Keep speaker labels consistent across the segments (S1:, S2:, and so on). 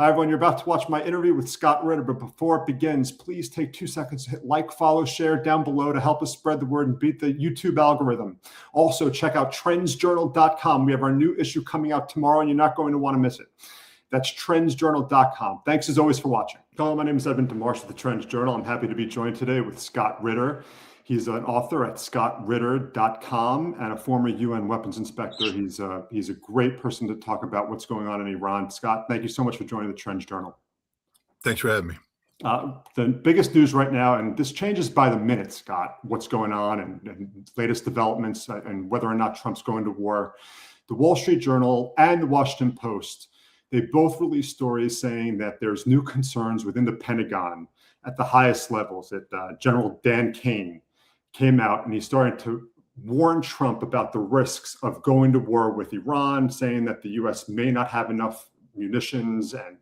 S1: Hi, everyone. You're about to watch my interview with Scott Ritter, but before it begins, please take 2 seconds to hit like, follow, share down below to help us spread the word and beat the YouTube algorithm. Also, check out trendsjournal.com. We have our new issue coming out tomorrow, and you're not going to want to miss it. That's trendsjournal.com. Thanks, as always, for watching. Hello, my name is Evan DeMarsh of the Trends Journal. I'm happy to be joined today with Scott Ritter. He's an author at scottritter.com and a former UN weapons inspector. He's a great person to talk about what's going on in Iran. Scott, thank you so much for joining the Trends Journal.
S2: Thanks for having me.
S1: The biggest news right now, and this changes by the minute, Scott, what's going on and latest developments and whether or not Trump's going to war. The Wall Street Journal and the Washington Post, they both released stories saying that there's new concerns within the Pentagon at the highest levels. That General Dan Kane came out and he started to warn Trump about the risks of going to war with Iran, saying that the U.S. may not have enough munitions and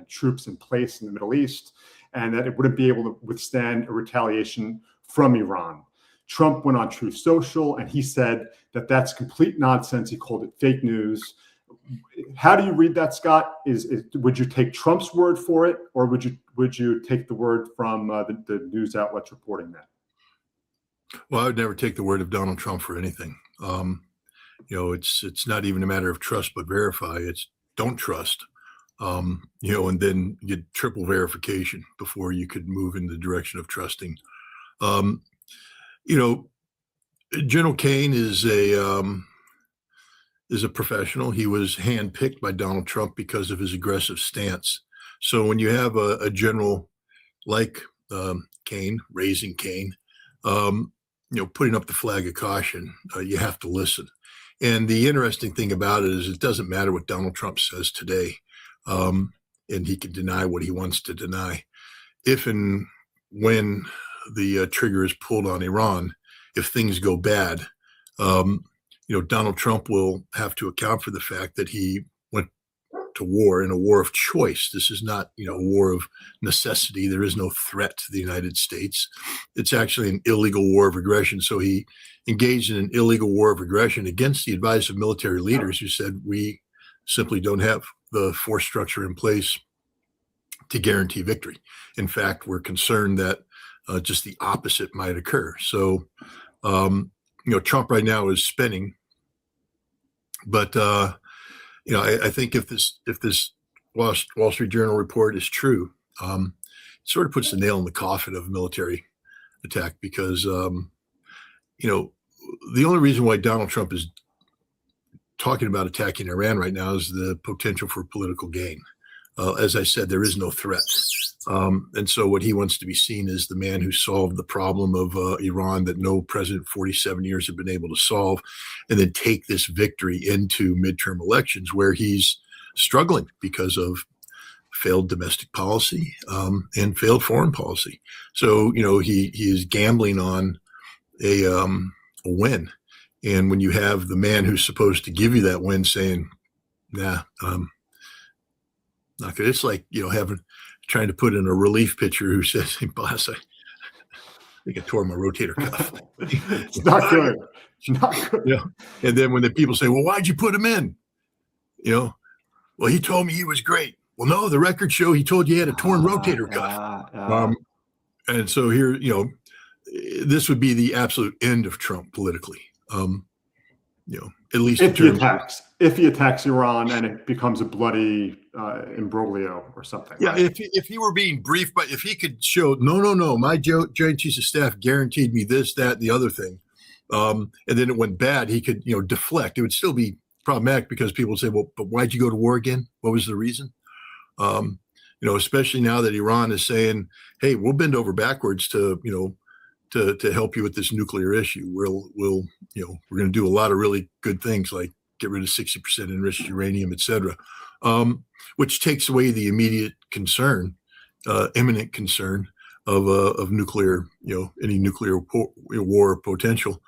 S1: troops in place in the Middle East, and that it wouldn't be able to withstand a retaliation from Iran. Trump went on Truth Social and he said that that's complete nonsense. He called it fake news. How do you read that, Scott? Would you take Trump's word for it, or would you take the word from the news outlets reporting that?
S2: Well, I would never take the word of Donald Trump for anything. It's not even a matter of trust but verify. It's don't trust. And then get triple verification before you could move in the direction of trusting. General Kane is a professional. He was handpicked by Donald Trump because of his aggressive stance. So when you have a general like Kane, raising Kane, putting up the flag of caution, you have to listen. And the interesting thing about it is it doesn't matter what Donald Trump says today, and he can deny what he wants to deny. If and when the trigger is pulled on Iran, if things go bad, Donald Trump will have to account for the fact that he went to war in a war of choice. This is not, a war of necessity. There is no threat to the United States. It's actually an illegal war of aggression. So he engaged in an illegal war of aggression against the advice of military leaders who said, we simply don't have the force structure in place to guarantee victory. In fact, we're concerned that just the opposite might occur. So, Trump right now is spinning, but I think if this Wall Street Journal report is true, it sort of puts the nail in the coffin of military attack, because the only reason why Donald Trump is talking about attacking Iran right now is the potential for political gain. As I said, there is no threat. And so what he wants to be seen is the man who solved the problem of Iran that no president 47 years have been able to solve, and then take this victory into midterm elections where he's struggling because of failed domestic policy and failed foreign policy. So, he is gambling on a win. And when you have the man who's supposed to give you that win saying, nah, not good. It's like, trying to put in a relief pitcher who says, hey, boss, I think I tore my rotator cuff.
S1: It's not good. It's not good.
S2: And then when the people say, well, why'd you put him in? Well, he told me he was great. Well, no, the records show he told you he had a torn rotator cuff. And so here, this would be the absolute end of Trump politically. At least
S1: if he attacks Iran and it becomes a bloody imbroglio or something.
S2: Yeah,
S1: right?
S2: if he were being briefed, but if he could show, no, my Joint Chiefs of Staff guaranteed me this, that, and the other thing, and then it went bad, he could, deflect. It would still be problematic because people would say, well, but why'd you go to war again? What was the reason? Especially now that Iran is saying, hey, we'll bend over backwards to help you with this nuclear issue. We're going to do a lot of really good things like get rid of 60% enriched uranium, et cetera, which takes away the immediate concern, imminent concern of nuclear, any nuclear war potential.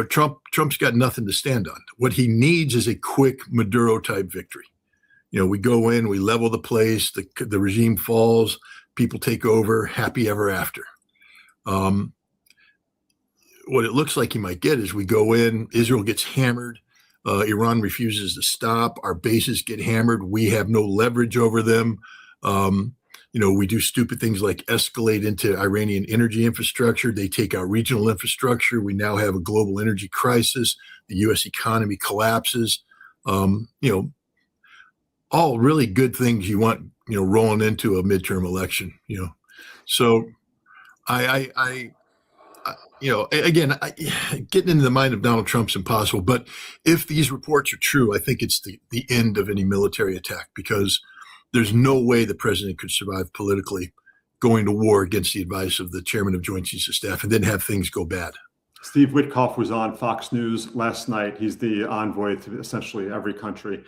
S2: Trump's got nothing to stand on. What he needs is a quick Maduro type victory. We go in, we level the place, the regime falls, people take over, happy ever after. What it looks like he might get is we go in, Israel gets hammered, Iran refuses to stop. Our bases get hammered. We have no leverage over them. We do stupid things like escalate into Iranian energy infrastructure. They take out regional infrastructure. We now have a global energy crisis. The U.S. economy collapses. All really good things you want, rolling into a midterm election. So again, getting into the mind of Donald Trump's impossible. But if these reports are true, I think it's the end of any military attack, because there's no way the president could survive politically going to war against the advice of the chairman of Joint Chiefs of Staff and then have things go bad.
S1: Steve Witkoff was on Fox News last night. He's the envoy to essentially every country.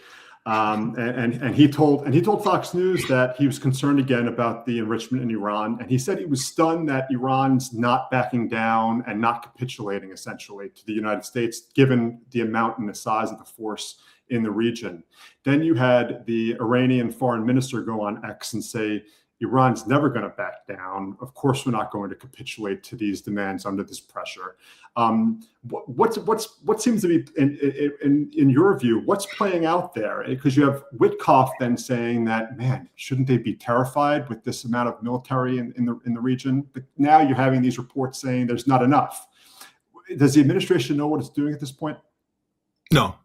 S1: And he told Fox News that he was concerned again about the enrichment in Iran. And he said he was stunned that Iran's not backing down and not capitulating essentially to the United States, given the amount and the size of the force in the region. Then you had the Iranian foreign minister go on X and say, Iran's never going to back down. Of course, we're not going to capitulate to these demands under this pressure. What seems to be, in your view, what's playing out there? Because you have Witkoff then saying that, man, shouldn't they be terrified with this amount of military in the region? But now you're having these reports saying there's not enough. Does the administration know what it's doing at this point?
S2: No.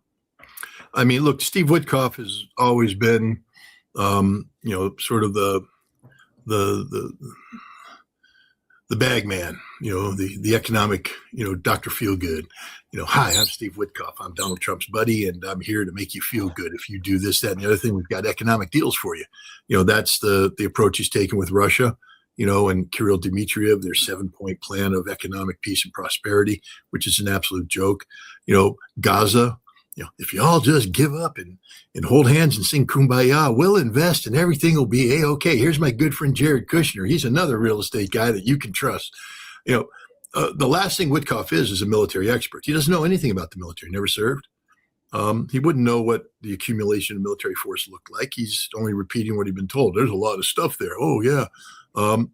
S2: I mean, look, Steve Witkoff has always been, sort of the bag man, the economic, Dr. Feelgood. Hi, I'm Steve Witkoff. I'm Donald Trump's buddy, and I'm here to make you feel good. If you do this, that, and the other thing, we've got economic deals for you. That's the approach he's taken with Russia, and Kirill Dmitriev, their 7-point plan of economic peace and prosperity, which is an absolute joke. Gaza, if you all just give up and hold hands and sing Kumbaya, we'll invest and everything will be A-okay. Here's my good friend Jared Kushner. He's another real estate guy that you can trust. The last thing Witkoff is a military expert. He doesn't know anything about the military, never served. He wouldn't know what the accumulation of military force looked like. He's only repeating what he'd been told. There's a lot of stuff there. Oh, yeah. And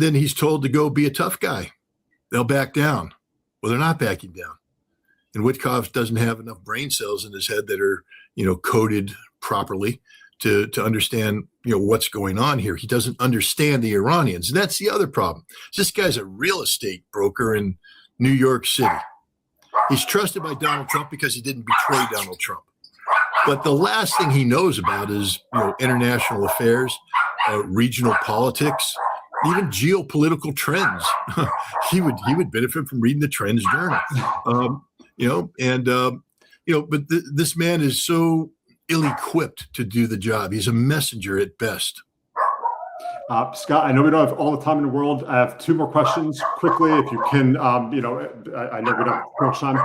S2: then he's told to go be a tough guy. They'll back down. Well, they're not backing down. And Witkoff doesn't have enough brain cells in his head that are, coded properly to understand, what's going on here. He doesn't understand the Iranians. And that's the other problem. This guy's a real estate broker in New York City. He's trusted by Donald Trump because he didn't betray Donald Trump. But the last thing he knows about is, international affairs, regional politics, even geopolitical trends. He would benefit from reading the Trends Journal. But this man is so ill-equipped to do the job. He's a messenger at best.
S1: Scott, I know we don't have all the time in the world. I have 2 more questions quickly, if you can. I know we don't have much time.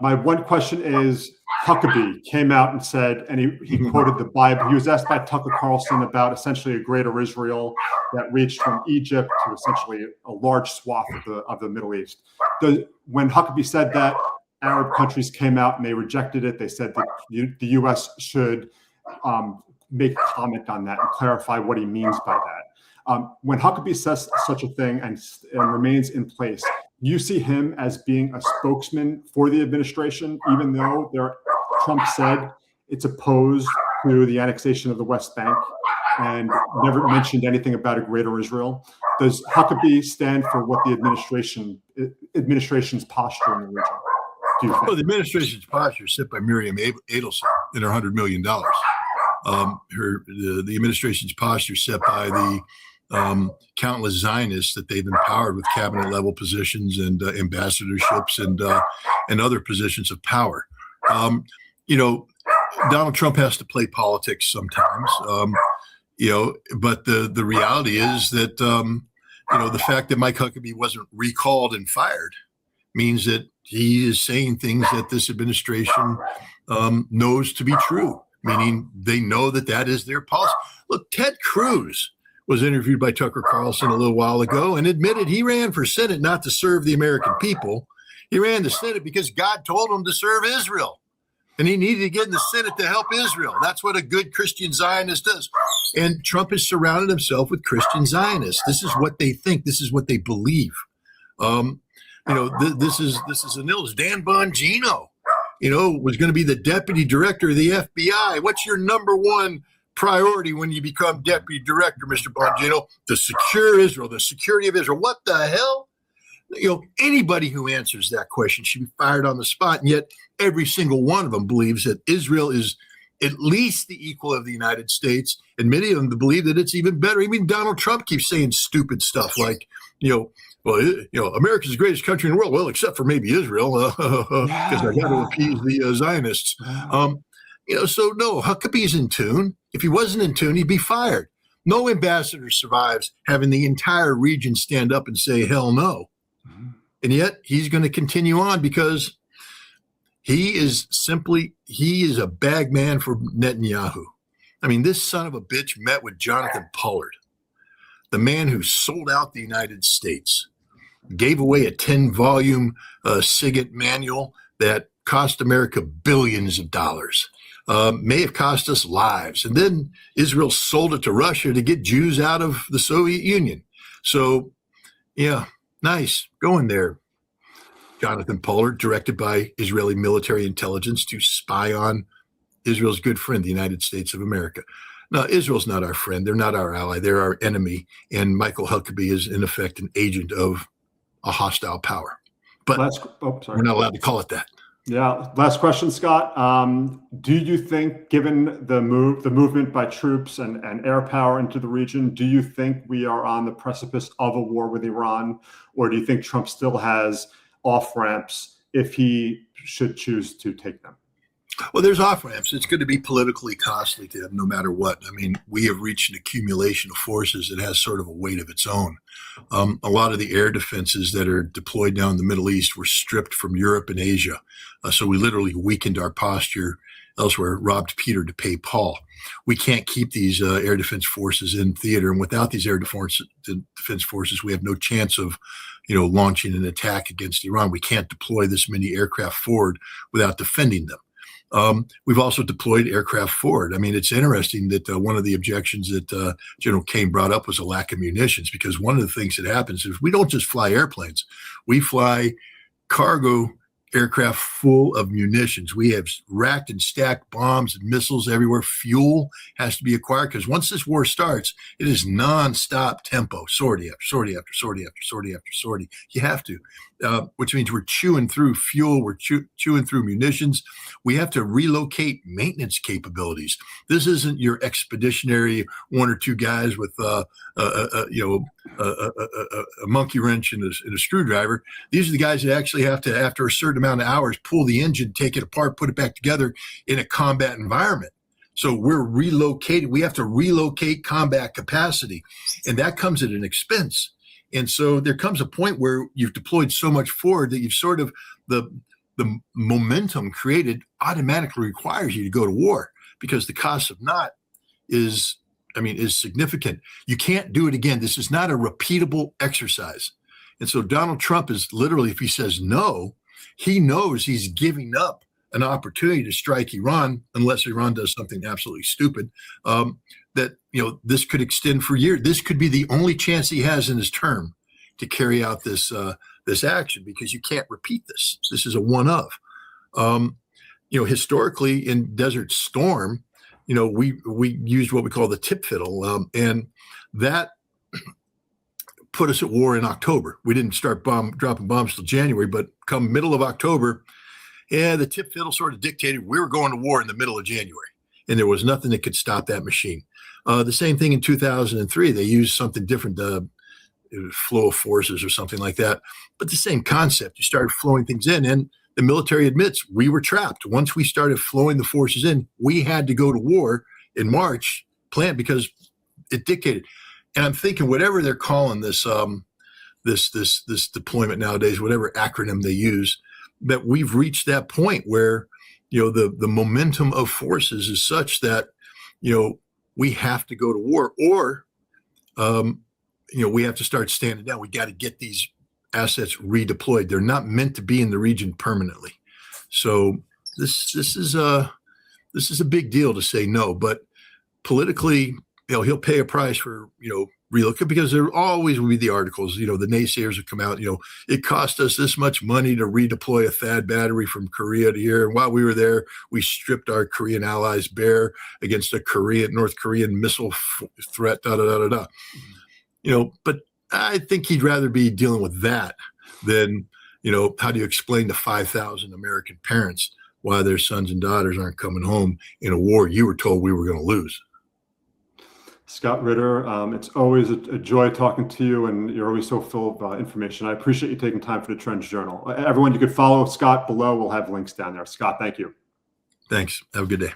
S1: My one question is, Huckabee came out and said, and he quoted the Bible. He was asked by Tucker Carlson about essentially a greater Israel that reached from Egypt to essentially a large swath of the Middle East. When Huckabee said that, Arab countries came out and they rejected it. They said that the U.S. should make a comment on that and clarify what he means by that. When Huckabee says such a thing and remains in place, do you see him as being a spokesman for the administration, even though Trump said it's opposed to the annexation of the West Bank and never mentioned anything about a greater Israel? Does Huckabee stand for what the administration's posture in the region? Do you think?
S2: Well, the administration's posture is set by Miriam Adelson and her $100 million. The administration's posture set by the countless Zionists that they've empowered with cabinet level positions and ambassadorships and other positions of power. Donald Trump has to play politics sometimes, but the reality is that, the fact that Mike Huckabee wasn't recalled and fired means that he is saying things that this administration knows to be true, meaning they know that is their policy. Look, Ted Cruz was interviewed by Tucker Carlson a little while ago and admitted he ran for Senate not to serve the American people. He ran the Senate because God told him to serve Israel. And he needed to get in the Senate to help Israel. That's what a good Christian Zionist does. And Trump has surrounded himself with Christian Zionists. This is what they think. This is what they believe. This is an ill. Dan Bongino was going to be the deputy director of the FBI. What's your number one priority when you become deputy director, Mr. Bongino? To secure Israel, the security of Israel. What the hell? Anybody who answers that question should be fired on the spot. And yet every single one of them believes that Israel is at least the equal of the United States. And many of them believe that it's even better. Even Donald Trump keeps saying stupid stuff like, America's the greatest country in the world. Well, except for maybe Israel, because I got to appease the Zionists. So no, Huckabee's in tune. If he wasn't in tune, he'd be fired. No ambassador survives having the entire region stand up and say, hell no. And yet he's going to continue on because he is a bag man for Netanyahu. I mean, this son of a bitch met with Jonathan Pollard, the man who sold out the United States, gave away a 10-volume SIGINT manual that cost America billions of dollars, may have cost us lives. And then Israel sold it to Russia to get Jews out of the Soviet Union. So, yeah, nice. Going there, Jonathan Pollard, directed by Israeli military intelligence to spy on Israel's good friend, the United States of America. Now, Israel's not our friend. They're not our ally. They're our enemy. And Michael Huckabee is, in effect, an agent of a hostile power. But we're not allowed to call it that.
S1: Yeah. Last question, Scott. Do you think, given the movement by troops and air power into the region, do you think we are on the precipice of a war with Iran? Or do you think Trump still has off-ramps if he should choose to take them?
S2: Well, there's off-ramps. It's going to be politically costly to him no matter what. I mean, we have reached an accumulation of forces that has sort of a weight of its own. A lot of the air defenses that are deployed now in the Middle East were stripped from Europe and Asia. So we literally weakened our posture elsewhere, robbed Peter to pay Paul. We can't keep these air defense forces in theater. And without these air defense forces, we have no chance of launching an attack against Iran. We can't deploy this many aircraft forward without defending them. We've also deployed aircraft forward. I mean, it's interesting that one of the objections that General Kane brought up was a lack of munitions, because one of the things that happens is we don't just fly airplanes. We fly cargo aircraft full of munitions. We have racked and stacked bombs and missiles everywhere. Fuel has to be acquired because once this war starts, it is nonstop tempo, sortie after sortie after sortie after sortie after sortie. You have to, which means we're chewing through fuel, we're chewing through munitions. We have to relocate maintenance capabilities. This isn't your expeditionary one or two guys with a monkey wrench and a screwdriver. These are the guys that actually have to, after a certain amount of hours, pull the engine, take it apart, put it back together in a combat environment. So we're relocating. We have to relocate combat capacity, and that comes at an expense. And so there comes a point where you've deployed so much forward that you've sort of the momentum created automatically requires you to go to war, because the cost of not is significant. You can't do it again. This is not a repeatable exercise. And so Donald Trump is literally, if he says no, he knows he's giving up an opportunity to strike Iran, unless Iran does something absolutely stupid, that, this could extend for years. This could be the only chance he has in his term to carry out this action, because you can't repeat this. This is a one of. Historically in Desert Storm, we used what we call the tip fiddle, and that put us at war in October. We didn't start dropping bombs till January, but come middle of October, the tip fiddle sort of dictated we were going to war in the middle of January, and there was nothing that could stop that machine. The same thing in 2003. They used something different, flow of forces or something like that, but the same concept. You started flowing things in, and the military admits we were trapped. Once we started flowing the forces in, we had to go to war in March, planned, because it dictated. And I'm thinking, whatever they're calling this this deployment nowadays, whatever acronym they use, that we've reached that point where the momentum of forces is such that we have to go to war, or we have to start standing down. We got to get these assets redeployed. They're not meant to be in the region permanently. So this is a big deal to say no, but politically, he'll pay a price for relocate, because there always will be the articles, the naysayers would come out, it cost us this much money to redeploy a THAAD battery from Korea to here. And while we were there, we stripped our Korean allies bare against a North Korean missile threat, da, da, da, da, da. But I think he'd rather be dealing with that than, how do you explain to 5,000 American parents why their sons and daughters aren't coming home in a war you were told we were going to lose?
S1: Scott Ritter, it's always a joy talking to you, and you're always so full of information. I appreciate you taking time for the Trends Journal. Everyone, you could follow Scott below. We'll have links down there. Scott, thank you.
S2: Thanks. Have a good day.